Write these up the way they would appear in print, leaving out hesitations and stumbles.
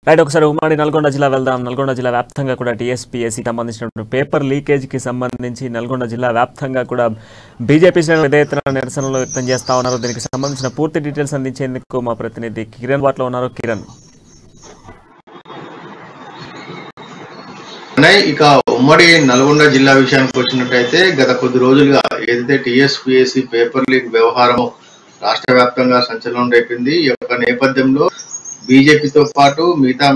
Right, ఒకసారి ఉమ్మడి నల్గొండ జిల్లా వెళ్దాం. నల్గొండ జిల్లా వ్యాప్తంగా కూడా టీఎస్పీఎస్సీ సంబంధించిన పేపర్ లీకేజ్కి సంబంధించి నల్గొండ జిల్లా వ్యాప్తంగా కూడా బీజేపీ శ్రేణులు పెద్ద ఎత్తున నిరసనలు వ్యక్తం చేస్తా ఉన్నారు. దీనికి సంబంధించిన పూర్తి డీటెయిల్స్ అందించేందుకు మా ప్రతినిధి కిరణ్ వాట్లో ఉన్నారు. కిరణ్, ఇక ఉమ్మడి నల్గొండ జిల్లా విషయానికి వచ్చినట్టయితే గత కొద్ది రోజులుగా ఏదైతే టీఎస్పీఎస్సీ పేపర్ లీక్ వ్యవహారం రాష్ట్ర వ్యాప్తంగా సంచలనం రేపింది. ఈ యొక్క నేపథ్యంలో బీజేపీతో పాటు మిగతా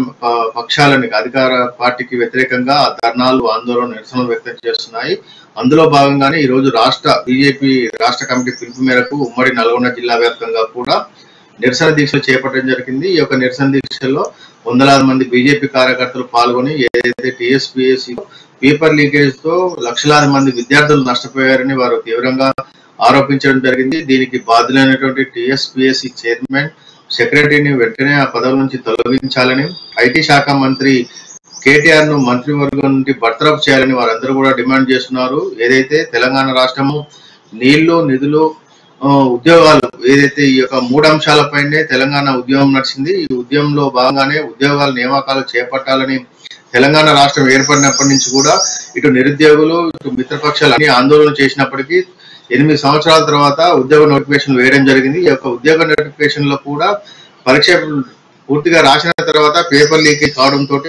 పక్షాలని అధికార పార్టీకి వ్యతిరేకంగా ధర్నాలు, ఆందోళన, నిరసనలు వ్యక్తం చేస్తున్నాయి. అందులో భాగంగానే ఈ రోజు బీజేపీ రాష్ట్ర కమిటీ పిలుపు మేరకు ఉమ్మడి నల్గొండ జిల్లా వ్యాప్తంగా కూడా నిరసన దీక్షలు చేపట్టడం జరిగింది. ఈ యొక్క నిరసన దీక్షల్లో వందలాది మంది బీజేపీ కార్యకర్తలు పాల్గొని ఏదైతే టీఎస్పీఎస్సీ పేపర్ లీకేజ్ తో లక్షలాది మంది విద్యార్థులు నష్టపోయారని వారు తీవ్రంగా ఆరోపించడం జరిగింది. దీనికి బాధ్యులైనటువంటి టీఎస్పీఎస్సీ చైర్మన్, సెక్రటరీని వెంటనే ఆ పదవుల నుంచి తొలగించాలని, ఐటీ శాఖ మంత్రి కేటీఆర్ ను మంత్రివర్గం నుండి బర్తరఫ్ చేయాలని వారందరూ కూడా డిమాండ్ చేస్తున్నారు. ఏదైతే తెలంగాణ రాష్ట్రము నీళ్లు, నిధులు, ఉద్యోగాలు ఏదైతే ఈ యొక్క 3 అంశాలపైనే తెలంగాణ ఉద్యమం నడిచింది. ఈ ఉద్యమంలో భాగంగానే ఉద్యోగాల నియామకాలు చేపట్టాలని తెలంగాణ రాష్ట్రం ఏర్పడినప్పటి నుంచి కూడా ఇటు నిరుద్యోగులు, ఇటు మిత్రపక్షాలు అన్ని ఆందోళన చేసినప్పటికీ 8 సంవత్సరాల తర్వాత ఉద్యోగ నోటిఫికేషన్ వేయడం జరిగింది. ఈ యొక్క ఉద్యోగ నోటిఫికేషన్ లో కూడా పరీక్ష పూర్తిగా రాసిన తర్వాత పేపర్ లీకేజ్ కావడంతో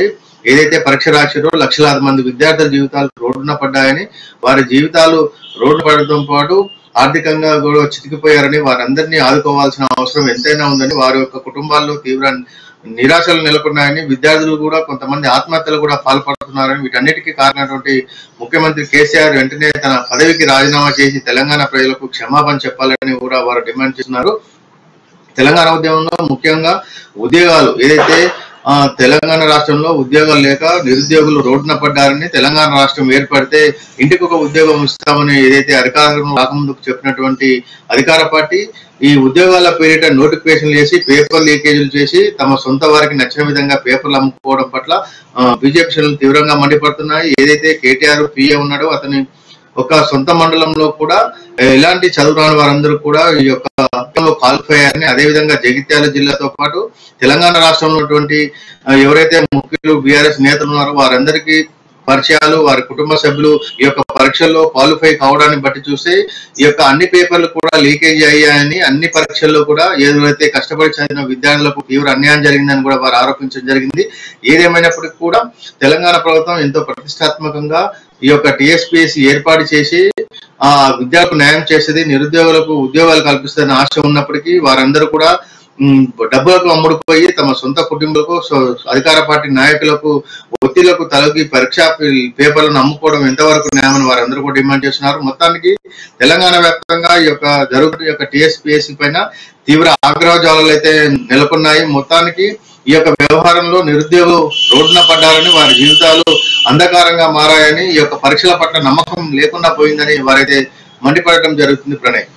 ఏదైతే పరీక్ష రాశారో లక్షలాది మంది విద్యార్థుల జీవితాలు రోడ్డున పడ్డాయని, వారి జీవితాలు రోడ్డు పడటంతో పాటు ఆర్థికంగా కూడా చితికిపోయారని, వారందరినీ ఆదుకోవాల్సిన అవసరం ఎంతైనా ఉందని, వారి యొక్క కుటుంబాల్లో తీవ్ర నిరాశలు నెలకొన్నాయని, విద్యార్థులు కూడా కొంతమంది ఆత్మహత్యలు కూడా పాల్పడుతున్నారని, వీటన్నిటికీ కారణమైనటువంటి ముఖ్యమంత్రి కేసీఆర్ వెంటనే తన పదవికి రాజీనామా చేసి తెలంగాణ ప్రజలకు క్షమాపణ చెప్పాలని కూడా వారు డిమాండ్ చేస్తున్నారు. తెలంగాణ ఉద్యమంలో ముఖ్యంగా ఉద్యోగాలు ఏదైతే తెలంగాణ రాష్ట్రంలో ఉద్యోగాలు లేక నిరుద్యోగులు రోడ్డున పడ్డారని, తెలంగాణ రాష్ట్రం ఏర్పడితే ఇంటికి ఒక ఉద్యోగం ఇస్తామని ఏదైతే అధికారం రాకముందుకు చెప్పినటువంటి అధికార పార్టీ ఈ ఉద్యోగాల పేరిట నోటిఫికేషన్లు చేసి పేపర్ లీకేజీలు చేసి తమ సొంత వారికి నచ్చిన విధంగా పేపర్లు అమ్ముకోవడం పట్ల బీజేపీ శ్రేణులు తీవ్రంగా మండిపడుతున్నాయి. ఏదైతే కేటీఆర్ పిఏ ఉన్నాడో అతని ఒక సొంత మండలంలో కూడా ఎలాంటి చదువు రాని వారందరూ కూడా ఈ యొక్క క్వాలిఫై అయ్యారని, అదేవిధంగా జగిత్యాల జిల్లాతో పాటు తెలంగాణ రాష్ట్రంలో ఉన్నటువంటి ఎవరైతే ముఖ్యులు బీఆర్ఎస్ నేతలు ఉన్నారో వారందరికీ పరిచయాలు, వారి కుటుంబ సభ్యులు ఈ యొక్క పరీక్షల్లో క్వాలిఫై కావడాన్ని బట్టి చూస్తే ఈ యొక్క అన్ని పేపర్లు కూడా లీకేజ్ అయ్యాయని, అన్ని పరీక్షల్లో కూడా ఏదైతే కష్టపడి చదివిన విద్యార్థులకు తీవ్ర అన్యాయం జరిగిందని కూడా వారు ఆరోపించడం జరిగింది. ఏదేమైనప్పటికీ కూడా తెలంగాణ ప్రభుత్వం ఎంతో ప్రతిష్టాత్మకంగా ఈ యొక్క టీఎస్పీఎస్సీ ఏర్పాటు చేసి విద్యార్థులకు న్యాయం చేసేది, నిరుద్యోగులకు ఉద్యోగాలు కల్పిస్తుందని ఆశ ఉన్నప్పటికీ వారందరూ కూడా డబ్బులకు అమ్ముడుపోయి తమ సొంత కుటుంబాలకు, అధికార పార్టీ నాయకులకు, ఒత్తిళ్లకు తలగి పరీక్షా పేపర్లను అమ్ముకోవడం ఎంతవరకు న్యాయమని వారందరూ కూడా డిమాండ్ చేస్తున్నారు. మొత్తానికి తెలంగాణ వ్యాప్తంగా ఈ యొక్క జరుగుతున్న యొక్క టీఎస్పీఎస్సీ పైన తీవ్ర ఆగ్రహ జ్వాలలు అయితే నెలకొన్నాయి. మొత్తానికి ఈ యొక్క వ్యవహారంలో నిరుద్యోగులు రోడ్డున పడ్డారని, వారి జీవితాలు అంధకారంగా మారాయని, ఈ యొక్క పరీక్షల పట్ల నమ్మకం లేకుండా పోయిందని వారైతే మండిపడటం జరుగుతుంది. ప్రణయ్,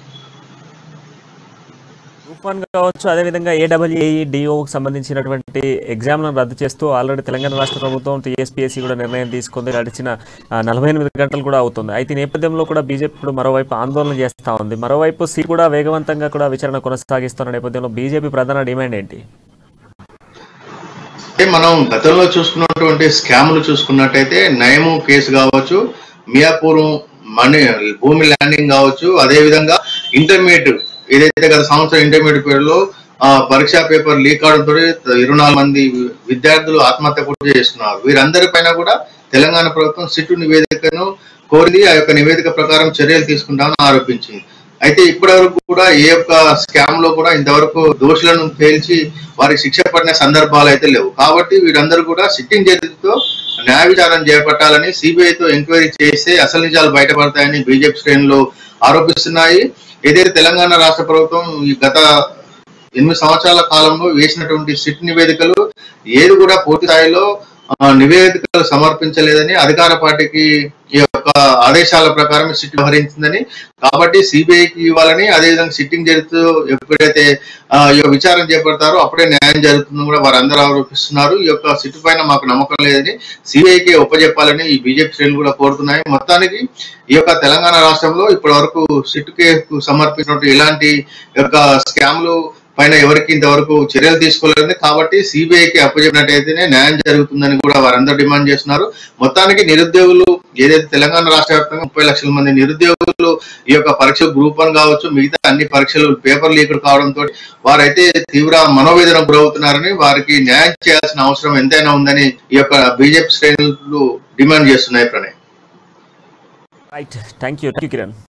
తుఫాన్ కావచ్చు, అదేవిధంగా ఏడబ్ల్యూఏఈ డిఓకి సంబంధించినటువంటి ఎగ్జామ్లను రద్దు చేస్తూ ఆల్రెడీ తెలంగాణ రాష్ట్ర ప్రభుత్వం టీఎస్పీఎస్సీ కూడా నిర్ణయం తీసుకుంది. గడిచిన 48 గంటలు కూడా అవుతుంది. అయితే ఈ నేపథ్యంలో కూడా బీజేపీ ఇప్పుడు మరోవైపు ఆందోళన చేస్తూ ఉంది. మరోవైపు సీ కూడా వేగవంతంగా కూడా విచారణ కొనసాగిస్తున్న నేపథ్యంలో బీజేపీ ప్రధాన డిమాండ్ ఏంటి? మనం గతంలో చూసుకున్నటువంటి స్కాములు చూసుకున్నట్టయితే నయము కేసు కావచ్చు, మియాపూర్ భూమి ల్యాండింగ్ కావచ్చు, అదేవిధంగా ఇంటర్మీడియట్ ఏదైతే గత సంవత్సరం ఇంటర్మీడియట్ పేరులో పరీక్షా పేపర్ లీక్ అవడంతో 24 మంది విద్యార్థులు ఆత్మహత్య కూడా చేస్తున్నారు. వీరందరి పైన కూడా తెలంగాణ ప్రభుత్వం సిట్టు నివేదికను కోరింది. ఆ యొక్క నివేదిక ప్రకారం చర్యలు తీసుకుంటామని ఆరోపించింది. అయితే ఇప్పటి వరకు కూడా ఏ యొక్క స్కామ్ లో కూడా ఇంతవరకు దోషులను తేల్చి వారికి శిక్ష పడిన సందర్భాలు అయితే లేవు. కాబట్టి వీరందరూ కూడా సిట్టింగ్ జడ్జితో న్యాయ విచారణ చేపట్టాలని, సిబిఐతో ఎంక్వైరీ చేస్తే అసలు నిజాలు బయటపడతాయని బీజేపీ శ్రేణులు ఆరోపిస్తున్నాయి. ఏదైతే తెలంగాణ రాష్ట్ర ప్రభుత్వం ఈ గత 8 సంవత్సరాల కాలంలో వేసినటువంటి సిట్ నివేదికలు ఏది కూడా పూర్తి స్థాయిలో నివేదికలు సమర్పించలేదని, అధికార పార్టీకి ఈ యొక్క ఆదేశాల ప్రకారం సిట్ వ్యవహరించిందని, కాబట్టి సిబిఐకి ఇవ్వాలని, అదేవిధంగా సిట్టింగ్ జడ్జితో ఎప్పుడైతే విచారణ చేపడతారో అప్పుడే న్యాయం జరుగుతుందని కూడా వారందరూ ఆరోపిస్తున్నారు. ఈ యొక్క సిట్ పైన మాకు నమ్మకం లేదని సిబిఐకి ఒప్పజెప్పాలని ఈ బీజేపీ శ్రేణులు కూడా కోరుతున్నాయి. మొత్తానికి ఈ యొక్క తెలంగాణ రాష్ట్రంలో ఇప్పటి వరకు సిట్ కేసుకు సమర్పించినట్టు ఇలాంటి యొక్క స్కామ్లు పైన ఎవరికి ఇంతవరకు చర్యలు తీసుకోలేదు. కాబట్టి సిబిఐకి అప్పచెప్పినట్టయితేనే న్యాయం జరుగుతుందని కూడా వారందరూ డిమాండ్ చేస్తున్నారు. మొత్తానికి నిరుద్యోగులు ఏదైతే తెలంగాణ రాష్ట్ర వ్యాప్తంగా 30 లక్షల మంది నిరుద్యోగులు ఈ యొక్క పరీక్ష గ్రూప్ 1 కావచ్చు, మిగతా అన్ని పరీక్షలు పేపర్ లీక్ కావడంతో వారైతే తీవ్ర మనోవేదనకు గురవుతున్నారని, వారికి న్యాయం చేయాల్సిన అవసరం ఎంతైనా ఉందని ఈ యొక్క బీజేపీ శ్రేణులు డిమాండ్ చేస్తున్నాయి. Pranay, right, thank you Kiran.